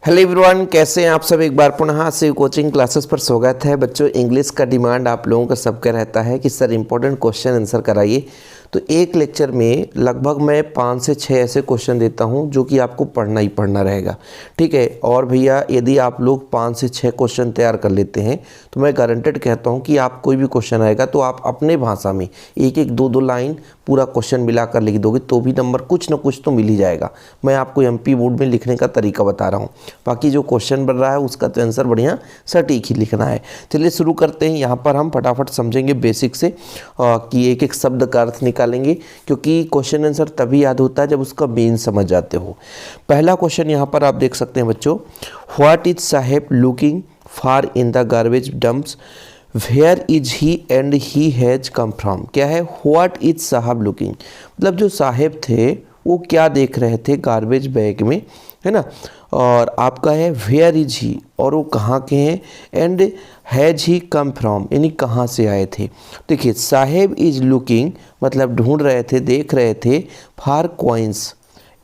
Hello everyone, कैसे हैं आप सब। एक बार पुनः से कोचिंग क्लासेस पर स्वागत है। बच्चों, इंग्लिश का डिमांड आप लोगों का सबका रहता है कि सर इंपॉर्टेंट क्वेश्चन आंसर कराइए। तो एक लेक्चर में लगभग मैं 5 से 6 ऐसे क्वेश्चन देता हूं जो कि आपको पढ़ना ही पढ़ना रहेगा, ठीक है। और भैया, यदि आप लोग 5 से 6 क्वेश्चन तैयार कर लेते हैं तो मैं गारंटेड कहता हूं कि आप कोई भी क्वेश्चन आएगा तो आप अपने भाषा में एक एक दो लाइन पूरा क्वेश्चन मिलाकर लिख दोगे तो भी नंबर कुछ ना कुछ तो मिल ही जाएगा। मैं आपको एमपी बोर्ड में लिखने का तरीका बता रहा हूँ। बाकी जो क्वेश्चन बन रहा है उसका तो आंसर बढ़िया सटीक ही लिखना है। चलिए शुरू करते हैं। यहाँ पर हम फटाफट समझेंगे बेसिक से कि एक एक शब्द का अर्थ निकालेंगे, क्योंकि क्वेश्चन आंसर तभी याद होता है जब उसका मीन समझ जाते हो। पहला क्वेश्चन यहाँ पर आप देख सकते हैं बच्चों, व्हाट इज साहेब looking for in the garbage dumps, where is he and he has come from. क्या है व्हाट इज साहब लुकिंग, मतलब जो साहेब थे वो क्या देख रहे थे गार्बेज बैग में, है ना। और आपका है वेयर इज ही, और वो कहाँ के हैं, and has he come from यानी कहाँ से आए थे। देखिए, साहेब इज लुकिंग मतलब ढूंढ रहे थे, देख रहे थे, फॉर कॉइन्स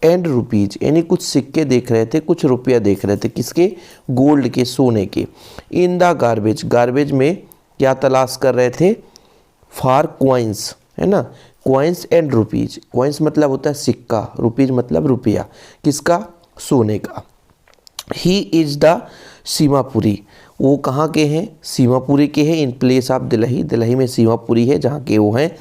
एंड रुपीज यानी कुछ सिक्के देख रहे थे, कुछ रुपया देख रहे थे, किसके, गोल्ड के, सोने के। इन द गार्बेज, गार्बेज में क्या तलाश कर रहे थे, फॉर कॉइन्स, है ना। कॉइन्स एंड रुपीज, कॉइन्स मतलब होता है सिक्का, रुपीज मतलब रुपया, किसका, सोने का। ही इज द सीमापुरी, वो कहाँ के हैं, सीमापुरी के हैं, in place of Delhi, Delhi में सीमापुरी है जहाँ के वो हैं।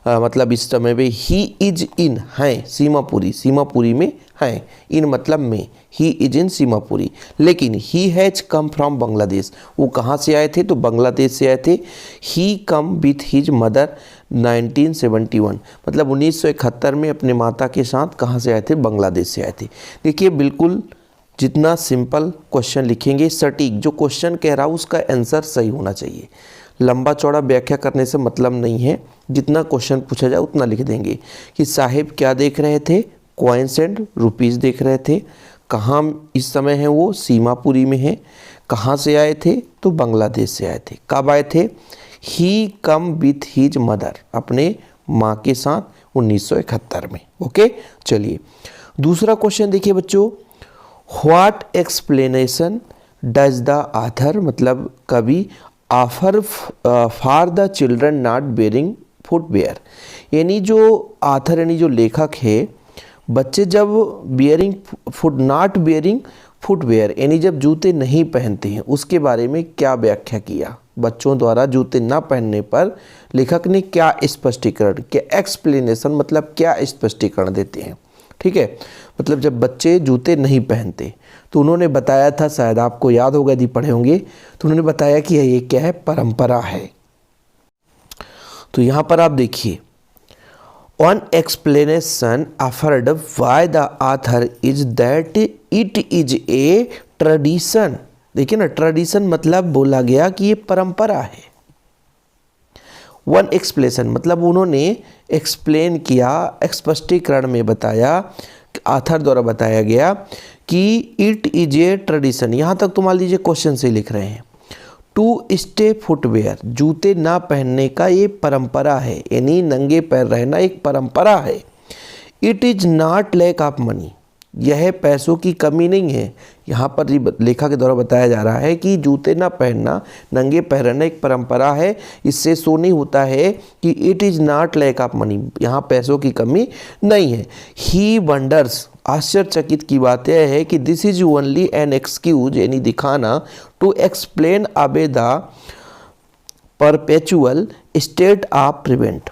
मतलब इस समय में ही इज इन हैं, सीमापुरी, सीमापुरी में हैं, इन मतलब में, ही इज इन सीमापुरी। लेकिन he has come from Bangladesh, वो कहाँ से आए थे, तो बांग्लादेश से आए थे। ही कम विथ हिज मदर 1971, मतलब 1971 में अपने माता के साथ कहाँ से आए थे, बांग्लादेश से आए थे। देखिए, बिल्कुल जितना सिंपल क्वेश्चन लिखेंगे, सटीक जो क्वेश्चन कह रहा हूँ उसका आंसर सही होना चाहिए। लंबा चौड़ा व्याख्या करने से मतलब नहीं है, जितना क्वेश्चन पूछा जाए उतना लिख देंगे कि साहिब क्या देख रहे थे, कॉइन्स एंड रुपीज़ देख रहे थे। कहाँ इस समय है वो, सीमापुरी में है। कहाँ से आए थे, तो बांग्लादेश से आए थे। कब आए थे, ही कम विथ हिज मदर, अपने माँ के साथ 1971 में। ओके, चलिए दूसरा क्वेश्चन देखिए बच्चों, what explanation does the author, मतलब कवि, offer for the children not bearing footwear, यानी जो आथर यानी जो लेखक है, बच्चे जब bearing foot not bearing footwear यानी जब जूते नहीं पहनते हैं उसके बारे में क्या व्याख्या किया। बच्चों द्वारा जूते ना पहनने पर लेखक ने क्या स्पष्टीकरण, क्या एक्सप्लेनेशन मतलब क्या स्पष्टीकरण देते हैं, ठीक है। मतलब जब बच्चे जूते नहीं पहनते तो उन्होंने बताया था, शायद आपको याद होगा यदि पढ़े होंगे, तो उन्होंने बताया कि ये क्या है, परंपरा है। तो यहाँ पर आप देखिए, one explanation offered by the author is that it is a tradition. देखिए ना, ट्रेडिशन मतलब बोला गया कि ये परंपरा है। वन एक्सप्लेनेशन मतलब उन्होंने एक्सप्लेन किया, स्पष्टीकरण में बताया, ऑथर द्वारा बताया गया कि इट इज ए ट्रेडिशन। यहाँ तक तो मान लीजिए क्वेश्चन से लिख रहे हैं, टू स्टे फुटवेयर, जूते ना पहनने का ये परंपरा है, यानी नंगे पैर रहना एक परंपरा है। It is not lack of money, यह पैसों की कमी नहीं है। यहाँ पर लेखक के द्वारा बताया जा रहा है कि जूते ना पहनना, नंगे पैर रहना एक परंपरा है। इससे सो नहीं होता है कि it is not lack of money, यहाँ पैसों की कमी नहीं है। ही वंडर्स, आश्चर्यचकित की बात यह है कि this is only an excuse यानी दिखाना, to explain away the perpetual state of prevent.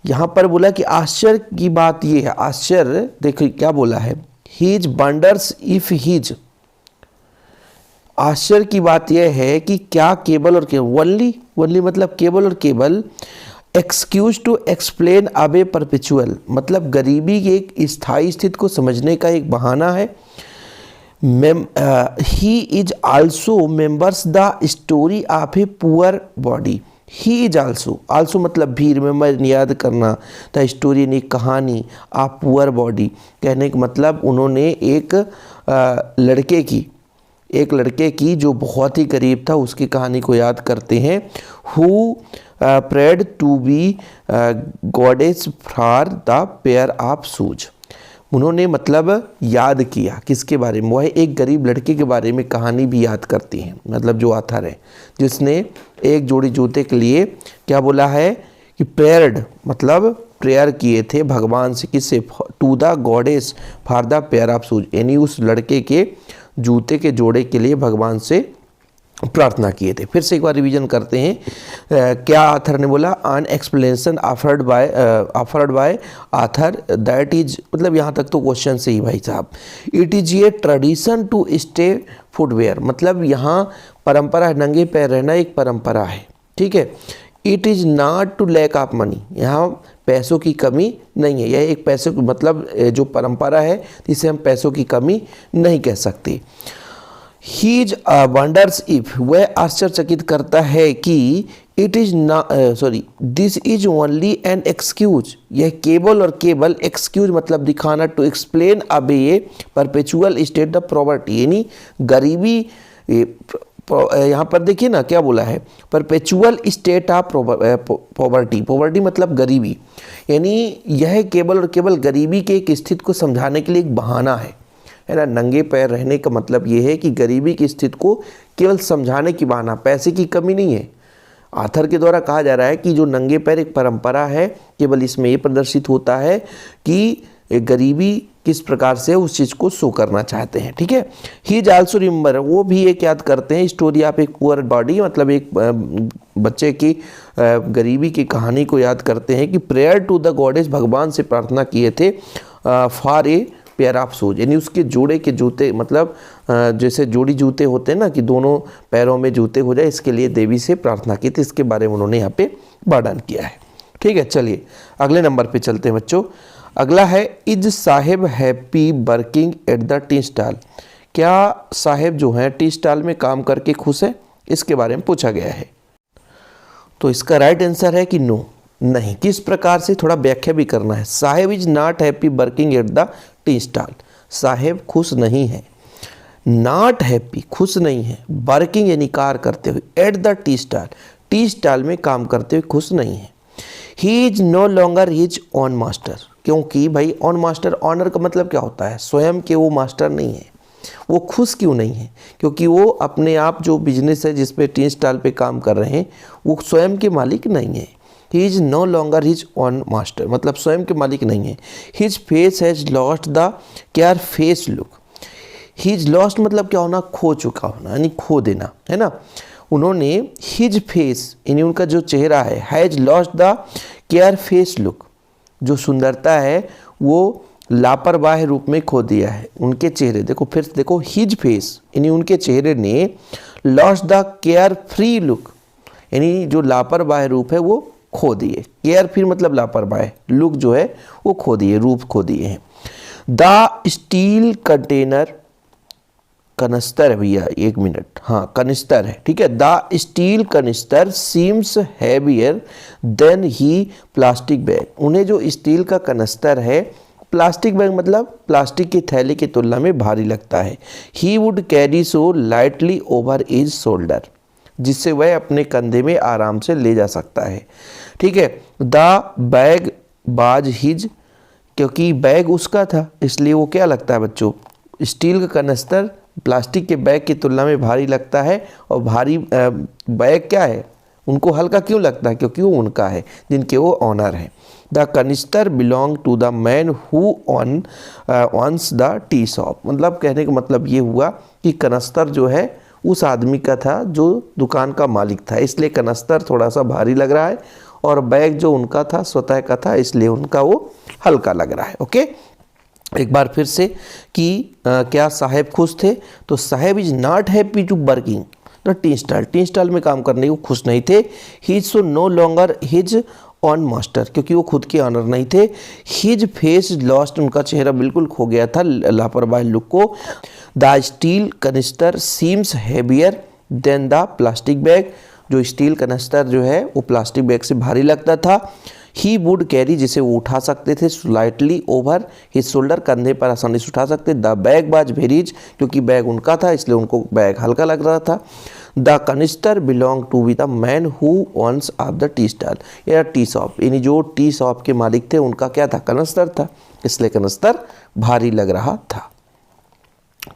यहाँ पर बोला कि आश्चर्य की बात ये है, आश्चर्य देखिए क्या बोला है, हीज वंडर्स इफ हीज, आश्चर्य की बात यह है कि क्या केवल और केवल, वनली, वनली मतलब केवल और केवल, excuse to explain away perpetual मतलब गरीबी की एक स्थायी स्थिति को समझने का एक बहाना है। He is also members the story of a poor body, he is also, also मतलब भी, रिमेंबर याद करना, द स्टोरी यानी कहानी, ऑफ पुअर बॉडी कहने का मतलब उन्होंने एक लड़के की जो बहुत ही गरीब था उसकी कहानी को याद करते हैं। Who prayed to be goddess for the pair of shoes, उन्होंने मतलब याद किया किसके बारे में, वह एक गरीब लड़के के बारे में कहानी भी याद करती हैं, मतलब जो ऑथर है जिसने एक जोड़ी जूते के लिए क्या बोला है कि प्रेयर्ड, मतलब प्रेयर किए थे भगवान से, किससे, to the goddess for the pair of shoes, यानी उस लड़के के जूते के जोड़े के लिए भगवान से प्रार्थना किए थे। फिर से एक बार रिवीजन करते हैं। क्या आथर ने बोला, an explanation offered by author that is, मतलब यहाँ तक तो क्वेश्चन से ही भाई साहब, it is a tradition to stay footwear, मतलब यहाँ परंपरा है, नंगे पैर रहना एक परंपरा है, ठीक है। It is not to lack of money, यहाँ पैसों की कमी नहीं है, यह एक पैसों की मतलब जो परंपरा है जिसे हम पैसों की कमी नहीं कह सकते। हीज वंडर्स इफ, वह आश्चर्यचकित करता है कि it is this is only an excuse, यह केवल और केवल एक्सक्यूज मतलब दिखाना, to explain away perpetual state the property, यानी गरीबी, यहाँ पर देखिए ना क्या बोला है, perpetual state of poverty, poverty मतलब गरीबी, यानी यह केवल और केवल गरीबी के एक स्थिति को समझाने के लिए एक बहाना है ना। नंगे पैर रहने का मतलब ये है कि गरीबी की स्थिति को केवल समझाने की बहाना, पैसे की कमी नहीं है। आथर के द्वारा कहा जा रहा है कि जो नंगे पैर एक परंपरा है, केवल इसमें ये प्रदर्शित होता है कि गरीबी किस प्रकार से उस चीज़ को शो करना चाहते हैं, ठीक है। ही इज आल्सो रिमेंबर, वो भी एक याद करते हैं, स्टोरी ऑफ एक पुअर बॉडी, मतलब एक बच्चे की गरीबी की कहानी को याद करते हैं कि प्रेयर टू द गॉडेस, भगवान से प्रार्थना किए थे for a pair of shoes, यानी उसके जोड़े के जूते, मतलब जैसे जोड़ी जूते होते हैं ना कि दोनों पैरों में जूते हो जाए, इसके लिए देवी से प्रार्थना की थी, इसके बारे में उन्होंने यहाँ पे वर्णन किया है, ठीक है। चलिए अगले नंबर पे चलते हैं बच्चों। अगला है, इज साहेब happy working at the tea stall, क्या साहेब जो हैं टी स्टॉल में काम करके खुश है, इसके बारे में पूछा गया है। तो इसका राइट आंसर है कि नो, नहीं। किस प्रकार से, थोड़ा व्याख्या भी करना है। Saheb is not happy working at the tea stall, Saheb खुश नहीं है, नॉट हैप्पी खुश नहीं है, वर्किंग यानी कार्य करते हुए, एट द टी स्टॉल में काम करते हुए खुश नहीं है। He is no longer his own master, क्योंकि भाई ऑन मास्टर, ऑनर का मतलब क्या होता है, स्वयं के वो मास्टर नहीं है। वो खुश क्यों नहीं है, क्योंकि वो अपने आप जो बिजनेस है जिस पे टी स्टॉल पे काम कर रहे हैं वो स्वयं के मालिक नहीं है। He is no longer his own master, मतलब स्वयं के मालिक नहीं है। His face has lost the care face look, his lost मतलब क्या होना, खो चुका होना, यानी खो देना, है ना। उन्होंने हिज फेस यानी उनका जो चेहरा है, has lost the care face look, जो सुंदरता है वो लापरवाह रूप में खो दिया है। उनके चेहरे, देखो फिर देखो, हिज फेस यानी उनके चेहरे ने lost the care free look, यानी जो लापरवाह रूप है वो खो दिए। केयर फ्री मतलब लापरवाह, लुक जो है वो खो दिए, रूप खो दिए हैं। द स्टील कंटेनर, कनिस्तर है भैया, एक मिनट, हाँ कनिस्तर है, ठीक है। The steel canister seems heavier than the plastic bag, उन्हें जो स्टील का कनिस्तर है, प्लास्टिक बैग मतलब प्लास्टिक की थैली की तुलना में भारी लगता है। He would carry so lightly over his shoulder, जिससे वह अपने कंधे में आराम से ले जा सकता है, ठीक है। द बैग बाज हिज, क्योंकि बैग उसका था इसलिए वो क्या लगता है बच्चों, स्टील का कनिस्तर प्लास्टिक के बैग की तुलना में भारी लगता है, और भारी बैग क्या है, उनको हल्का क्यों लगता है, क्योंकि वो उनका है, जिनके वो ऑनर हैं। The canister belong to the man who owns the tea shop, मतलब कहने का मतलब ये हुआ कि कनिस्तर जो है उस आदमी का था जो दुकान का मालिक था, इसलिए कनिस्तर थोड़ा सा भारी लग रहा है, और बैग जो उनका था स्वतः का था, इसलिए उनका वो हल्का लग रहा है। ओके, एक बार फिर से कि क्या साहेब खुश थे, तो Saheb is not happy to working the tea stall में काम करने को खुश नहीं थे। He is so no longer his own master, क्योंकि वो खुद के ऑनर नहीं थे। हिज फेस लॉस्ट, उनका चेहरा बिल्कुल खो गया था लापरवाही लुक को। The steel canister seems heavier then the plastic bag, जो स्टील कनिस्टर जो है वो प्लास्टिक बैग से भारी लगता था। ही वुड कैरी, जिसे वो उठा सकते थे, स्लाइटली ओवर हिज शोल्डर, कंधे पर आसानी से उठा सकते। द बैग बाज वेरीज, क्योंकि बैग उनका था इसलिए उनको बैग हल्का लग रहा था। The canister belong to be the man who owns of the tea stall या टी शॉप, यानी जो टी शॉप के मालिक थे उनका क्या था, कनस्तर था, इसलिए कनस्तर भारी लग रहा था।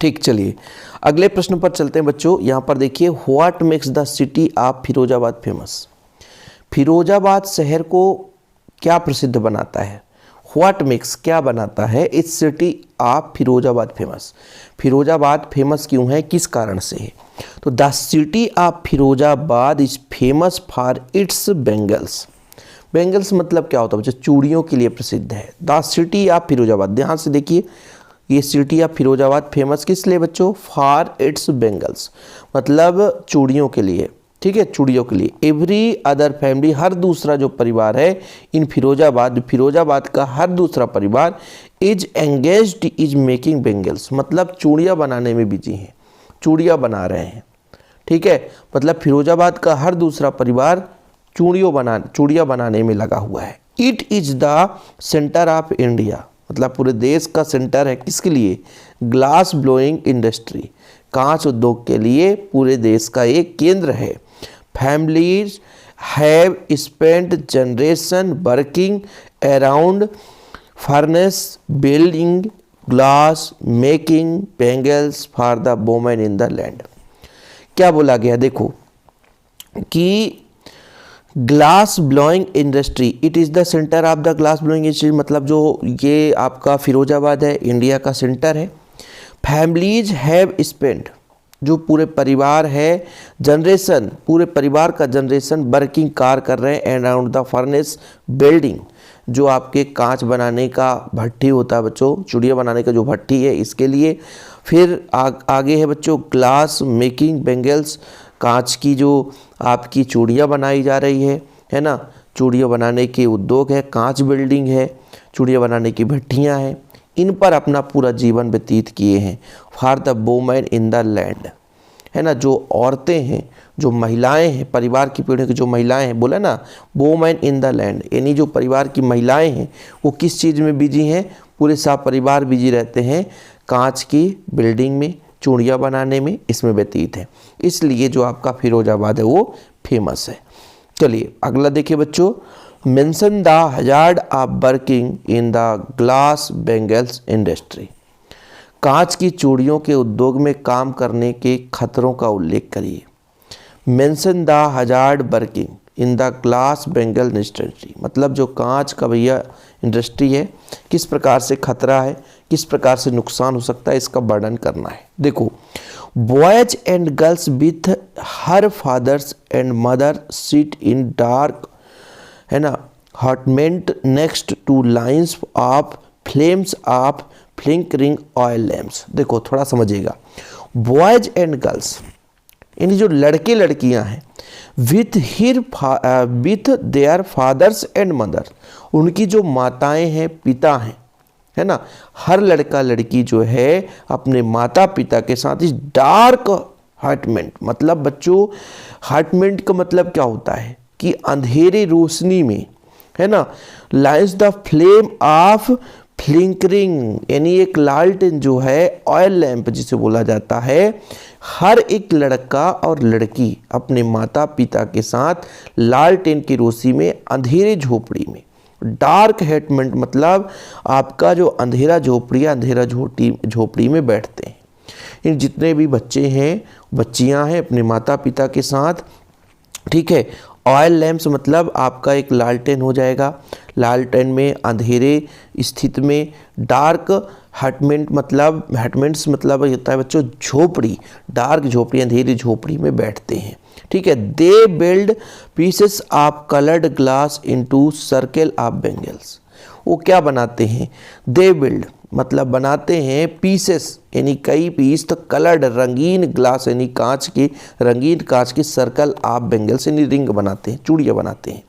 ठीक, चलिए अगले प्रश्न पर चलते हैं बच्चों। यहाँ पर देखिए, what makes the city of Firozabad famous. Firozabad शहर को क्या प्रसिद्ध बनाता है, व्हाट मेक्स क्या बनाता है इस city of Firozabad famous. Firozabad famous क्यों है, किस कारण से है? तो the city of Firozabad is famous for its bangles. Bangles मतलब क्या होता है बच्चों, चूड़ियों के लिए प्रसिद्ध है। द सिटी ऑफ फिरोजाबाद, ध्यान से देखिए, ये सिटी ऑफ फिरोजाबाद फेमस किस लिए बच्चों, फॉर इट्स बेंगल्स, मतलब चूड़ियों के लिए। ठीक है, चूड़ियों के लिए। एवरी अदर फैमिली, हर दूसरा जो परिवार है इन फिरोजाबाद का हर दूसरा परिवार is engaged is making bangles, मतलब चूड़ियाँ बनाने में बिजी हैं, चूड़ियाँ बना रहे हैं। ठीक है, मतलब फिरोजाबाद का हर दूसरा परिवार चूड़ियाँ बनाने में लगा हुआ है। It is the centre of India, मतलब पूरे देश का सेंटर है किसके लिए, ग्लास ब्लोइंग इंडस्ट्री, कांच उद्योग के लिए पूरे देश का एक केंद्र है। Families have spent generation working around furnace building glass making bangles for the women in the land. क्या बोला गया, देखो कि glass blowing industry, it is the centre of the glass blowing industry, मतलब जो ये आपका फिरोजाबाद है इंडिया का सेंटर है। फैमिलीज हैव स्पेंट, जो पूरे परिवार है, जनरेशन पूरे परिवार का जनरेशन वर्किंग कार कर रहे हैं अराउंड द फर्नेस बिल्डिंग, जो आपके कांच बनाने का भट्टी होता है बच्चों, चूड़ियाँ बनाने का जो भट्टी है इसके लिए। फिर आगे है बच्चों ग्लास मेकिंग बेंगल्स, कांच की जो आपकी चूड़ियाँ बनाई जा रही है ना, चूड़ियाँ बनाने के उद्योग है, कांच बिल्डिंग है, चूड़ियाँ बनाने की भट्टियाँ हैं, इन पर अपना पूरा जीवन व्यतीत किए हैं। For the women in the land, है ना, जो औरतें हैं, जो महिलाएं हैं, परिवार की पीढ़ी की जो महिलाएं हैं, बोला ना वुमेन इन द लैंड, यानी जो परिवार की महिलाएं हैं वो किस चीज़ में बिजी हैं, पूरे सब परिवार बिजी रहते हैं कांच की बिल्डिंग में, चूड़ियाँ बनाने में, इसमें व्यतीत है, इसलिए जो आपका फिरोजाबाद है वो फेमस है। चलिए अगला देखिए बच्चों, mention the hazard of working in the glass bangles industry. कांच की चूड़ियों के उद्योग में काम करने के खतरों का उल्लेख करिए। Mention the hazard working in the glass Bengal industry, मतलब जो कांच का भैया इंडस्ट्री है किस प्रकार से खतरा है, किस प्रकार से नुकसान हो सकता है, इसका वर्णन करना है। देखो, boys and girls with her fathers and mother sit in dark, है ना, hutment next to lines of flames of flickering oil lamps. देखो थोड़ा समझिएगा, बॉयज एंड गर्ल्स यानी जो लड़के लड़कियां हैं, with their fathers and mother, उनकी जो माताएं हैं पिता हैं, है ना, हर लड़का लड़की जो है अपने माता पिता के साथ इस डार्क हार्टमेंट, मतलब बच्चों हार्टमेंट का मतलब क्या होता है कि अंधेरे रोशनी में, है ना, लाइट्स द फ्लेम ऑफ फ्लिंकरिंग, यानी एक लालटेन जो है, ऑयल लैंप जिसे बोला जाता है, हर एक लड़का और लड़की अपने माता पिता के साथ लालटेन की रोशनी में अंधेरे झोपड़ी में, डार्क हेटमेंट मतलब आपका जो अंधेरा झोपड़ी, अंधेरा झोपड़ी में बैठते हैं। इन जितने भी बच्चे हैं बच्चियां हैं अपने माता पिता के साथ, ठीक है। ऑयल लैम्प्स मतलब आपका एक लालटेन हो जाएगा, लालटेन में अंधेरे स्थित में, डार्क हटमेंट मतलब, हटमेंट्स मतलब होता है बच्चों झोपड़ी, डार्क झोपड़ी, अंधेरी झोपड़ी में बैठते हैं, ठीक है। They build pieces of coloured glass into circle of bangles, वो क्या बनाते हैं, दे बिल्ड मतलब बनाते हैं, पीसेस यानी कई पीस, तो कलर्ड रंगीन ग्लास यानी कांच के, रंगीन कांच के सर्कल ऑफ बेंगल्स यानी रिंग बनाते हैं, चूड़ियाँ बनाते हैं।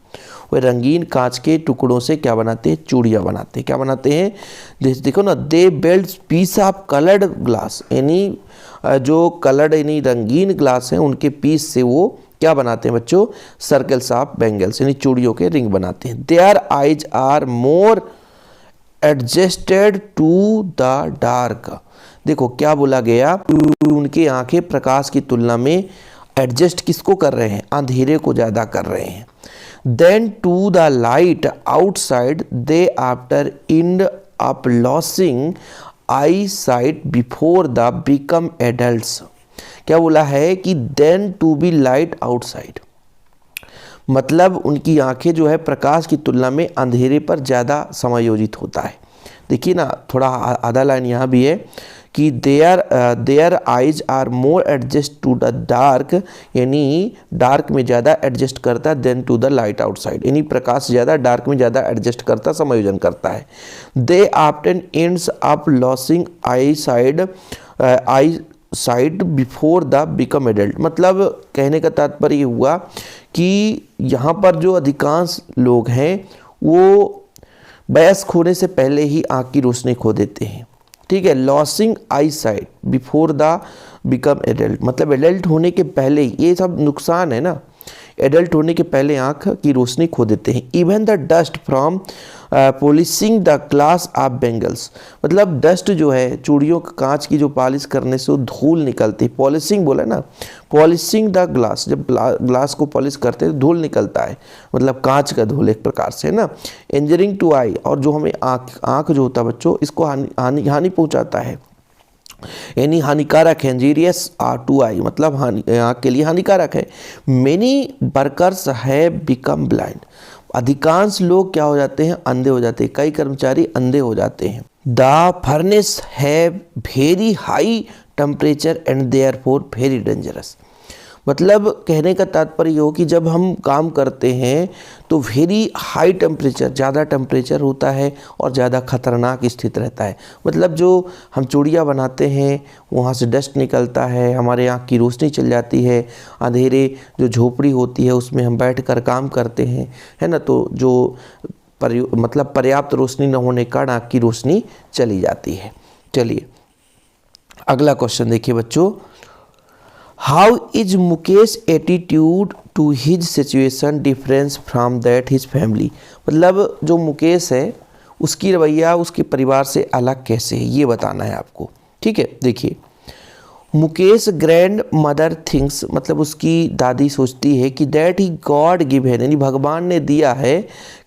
वह रंगीन कांच के टुकड़ों से क्या बनाते हैं, चूड़ियाँ बनाते हैं। क्या बनाते हैं, जैसे देखो ना, they build piece of coloured glass यानी जो कलर्ड यानी रंगीन ग्लास हैं उनके पीस से वो क्या बनाते हैं बच्चों, सर्कल्स ऑफ बेंगल्स यानी चूड़ियों के रिंग बनाते हैं। Their eyes are more adjusted to the dark, देखो क्या बोला गया, उनकी आंखें प्रकाश की तुलना में एडजस्ट किसको कर रहे हैं? अंधेरे को ज़्यादा कर रहे हैं। Than to the light outside they after end up losing I site before the become adults. क्या बोला है कि than to be light outside, मतलब उनकी आंखें जो है प्रकाश की तुलना में अंधेरे पर ज़्यादा समायोजित होता है। देखिए ना, थोड़ा आधा लाइन यहाँ भी है कि their eyes are more adjust to the dark, यानी डार्क में ज़्यादा एडजस्ट करता है than to the light outside, यानी प्रकाश ज़्यादा डार्क में ज़्यादा एडजस्ट करता, समायोजन करता है। They often ends up losing I site before the become adult, मतलब कहने का तात्पर्य हुआ कि यहाँ पर जो अधिकांश लोग हैं वो वयस्क होने से पहले ही आँख की रोशनी खो देते हैं। ठीक है, losing I site before the become adult, मतलब एडल्ट होने के पहले ही, ये सब नुकसान है ना, एडल्ट होने के पहले आँख की रोशनी खो देते हैं। Even the dust from polishing the glass of bangles, मतलब डस्ट जो है चूड़ियों कांच की जो पॉलिश करने से वो धूल निकलती, पॉलिशिंग बोला ना, पॉलिशिंग द ग्लास, जब ग्लास को पॉलिश करते हैं धूल निकलता है, मतलब कांच का धूल एक प्रकार से, है ना। इंजरिंग टू आई, और जो हमें आँख जो होता है बच्चों, इसको हानि पहुँचाता है, यानी हानिकारक है। इंजीरियस टू आई, मतलब आँख के लिए हानिकारक है। Many workers have become blind, अधिकांश लोग क्या हो जाते हैं? अंधे हो जाते हैं, कई कर्मचारी अंधे हो जाते हैं। The furnace have very high temperature and therefore very dangerous, मतलब कहने का तात्पर्य हो कि जब हम काम करते हैं तो वेरी हाई टेम्परेचर, ज़्यादा टेम्परेचर होता है और ज़्यादा खतरनाक स्थित रहता है। मतलब जो हम चूड़ियाँ बनाते हैं वहाँ से डस्ट निकलता है, हमारे आँख की रोशनी चल जाती है, अंधेरे जो झोपड़ी होती है उसमें हम बैठकर काम करते हैं, है ना, तो जो मतलब पर्याप्त रोशनी न होने के कारण आँख की रोशनी चली जाती है। चलिए अगला क्वेश्चन देखिए बच्चों, how is Mukesh attitude to his situation difference from that his family, मतलब जो मुकेश है उसकी रवैया उसके परिवार से अलग कैसे है ये बताना है आपको। ठीक है, देखिए मुकेश ग्रैंड मदर थिंग्स, मतलब उसकी दादी सोचती है कि दैट ही गॉड गिवन, यानी भगवान ने दिया है,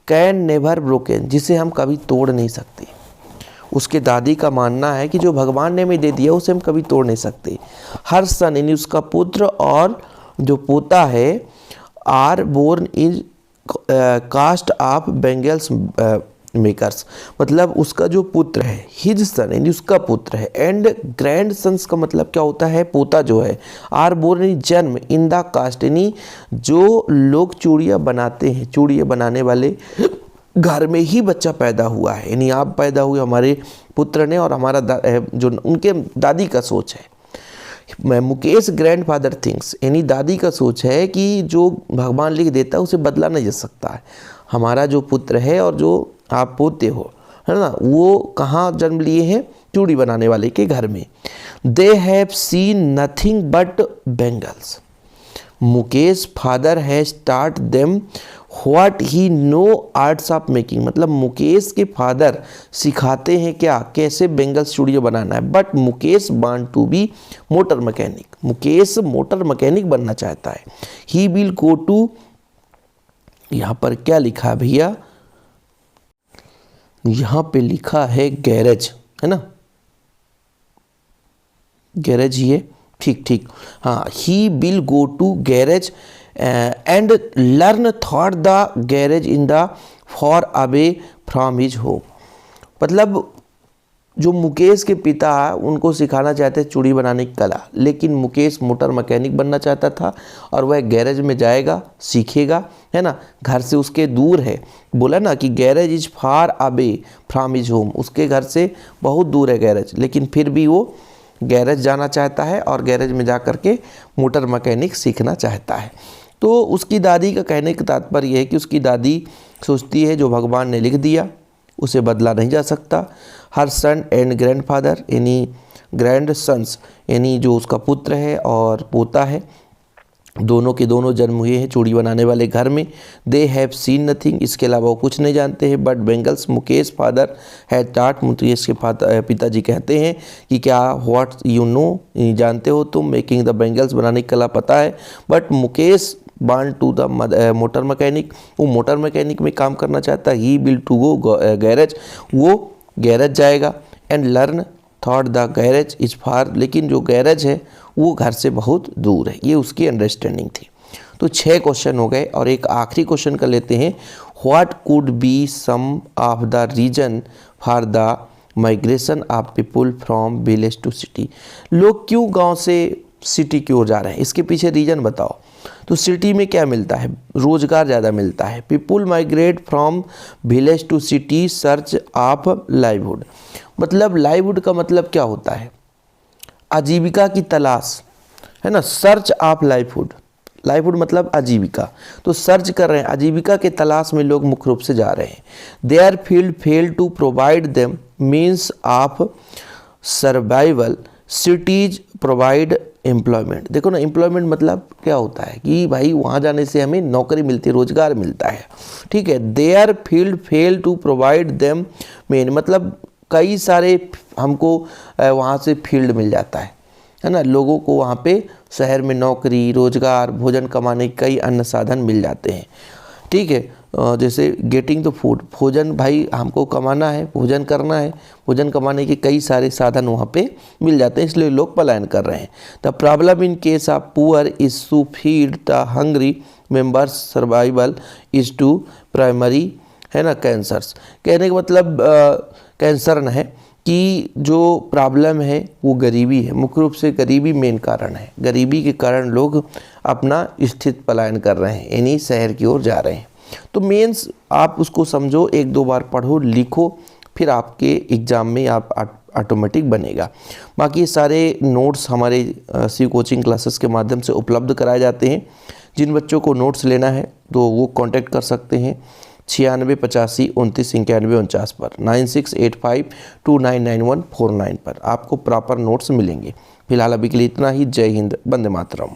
कैन नेवर ब्रोकन, जिसे हम कभी तोड़ नहीं सकते। उसके दादी का मानना है कि जो भगवान ने हमें दे दिया उसे हम कभी तोड़ नहीं सकते। हर सन, यानी उसका पुत्र और जो पोता है, are born in caste of bangles makers, मतलब उसका जो पुत्र है, हिज सन यानी उसका पुत्र है, एंड ग्रैंड सन्स का मतलब क्या होता है? पोता जो है, आर बोर्न यानी जन्म, इन द कास्ट यानी जो लोग चूड़ियाँ बनाते हैं, चूड़ियाँ बनाने वाले घर में ही बच्चा पैदा हुआ है, यानी आप पैदा हुए हमारे पुत्र ने, और हमारा जो उनके दादी का सोच है। मुकेश ग्रैंड फादर थिंग्स, यानी दादी का सोच है कि जो भगवान लिख देता है उसे बदला नहीं जा सकता है। हमारा जो पुत्र है और जो आप पोते हो, है ना, वो कहाँ जन्म लिए हैं? चूड़ी बनाने वाले के घर में। They have seen nothing but bangles, Mukesh father has taught them what he know arts of making, मतलब मुकेश के फादर सिखाते हैं क्या, कैसे बेंगल्स चूड़ियाँ बनाना है। But Mukesh want to be motor mechanic, Mukesh motor mechanic बनना चाहता है। ही विल गो टू, यहाँ पर क्या लिखा है भैया? यहाँ पे लिखा है गैरेज, है ना, गैरेज ही है, ठीक, हाँ। He will go to garage and learn thought the garage in the far away from his home, मतलब जो मुकेश के पिता उनको सिखाना चाहते चूड़ी बनाने की कला, लेकिन मुकेश मोटर मैकेनिक बनना चाहता था और वह गैरेज में जाएगा, सीखेगा, है ना, घर से उसके दूर है। बोला ना कि garage is far away from his home, उसके घर से बहुत दूर है गैरेज, लेकिन फिर भी वो गैरेज जाना चाहता है और गैरेज में जा कर के मोटर मैकेनिक सीखना चाहता है। तो उसकी दादी का कहने का तात्पर्य है कि उसकी दादी सोचती है जो भगवान ने लिख दिया उसे बदला नहीं जा सकता। हर सन एंड ग्रैंड फादर यानी ग्रैंड सन्स यानी जो उसका पुत्र है और पोता है, दोनों के दोनों जन्म हुए हैं चूड़ी बनाने वाले घर में। दे हैव सीन नथिंग, इसके अलावा वो कुछ नहीं जानते हैं। But bangles, Mukesh father had taught, Mukesh के पिताजी कहते हैं कि क्या व्हाट यू नो, जानते हो तुम मेकिंग द बेंगल्स, बनाने की कला पता है। But Mukesh want to the motor mechanic, वो मोटर मैकेनिक में काम करना चाहता है। He will to go garage, वो गैरेज जाएगा। And learn thought the garage is far, लेकिन जो गैरेज है वो घर से बहुत दूर है। ये उसकी अंडरस्टैंडिंग थी। तो 6 क्वेश्चन हो गए और एक आखिरी क्वेश्चन कर लेते हैं। What could be some of the reason for the migration of people from village to city, लोग क्यों गांव से सिटी की ओर जा रहे हैं, इसके पीछे रीजन बताओ। तो सिटी में क्या मिलता है, रोजगार ज़्यादा मिलता है। People migrate from village to city search of livelihood, मतलब लाइवहुड का मतलब क्या होता है, आजीविका की तलाश, है ना। सर्च ऑफ लाइवहुड, लाइवहुड मतलब आजीविका, तो सर्च कर रहे हैं, आजीविका के तलाश में लोग मुख्य रूप से जा रहे हैं। Their field fail to provide them means of survival, cities provide employment. देखो ना, एम्प्लॉयमेंट मतलब क्या होता है कि भाई वहाँ जाने से हमें नौकरी मिलती है, रोजगार मिलता है, ठीक है। Their field fail to provide them mean मतलब कई सारे हमको वहाँ से फील्ड मिल जाता है ना। लोगों को वहाँ पे शहर में नौकरी, रोजगार, भोजन कमाने के कई अन्य साधन मिल जाते हैं, ठीक है। जैसे गेटिंग द फूड, भोजन भाई हमको कमाना है, भोजन करना है, भोजन कमाने के कई सारे साधन वहाँ पे मिल जाते हैं, इसलिए लोग पलायन कर रहे हैं। The problem in case of poor is to feed the hungry members, survival is to primary, है ना, कैंसर्स। कहने का मतलब कैंसर है कि जो प्रॉब्लम है वो गरीबी है, मुख्य रूप से गरीबी मेन कारण है। गरीबी के कारण लोग अपना स्थित पलायन कर रहे हैं, यानी शहर की ओर जा रहे हैं। तो मेंस आप उसको समझो, 1-2 बार पढ़ो, लिखो, फिर आपके एग्ज़ाम में आप ऑटोमेटिक बनेगा। बाकी सारे नोट्स हमारे सी कोचिंग क्लासेस के माध्यम से उपलब्ध कराए जाते हैं। जिन बच्चों को नोट्स लेना है तो वो कांटेक्ट कर सकते हैं 96 85 29 91 49 पर, 9685299149 पर आपको प्रॉपर नोट्स मिलेंगे। फिलहाल अभी के लिए इतना ही। जय हिंद, वंदे मातरम।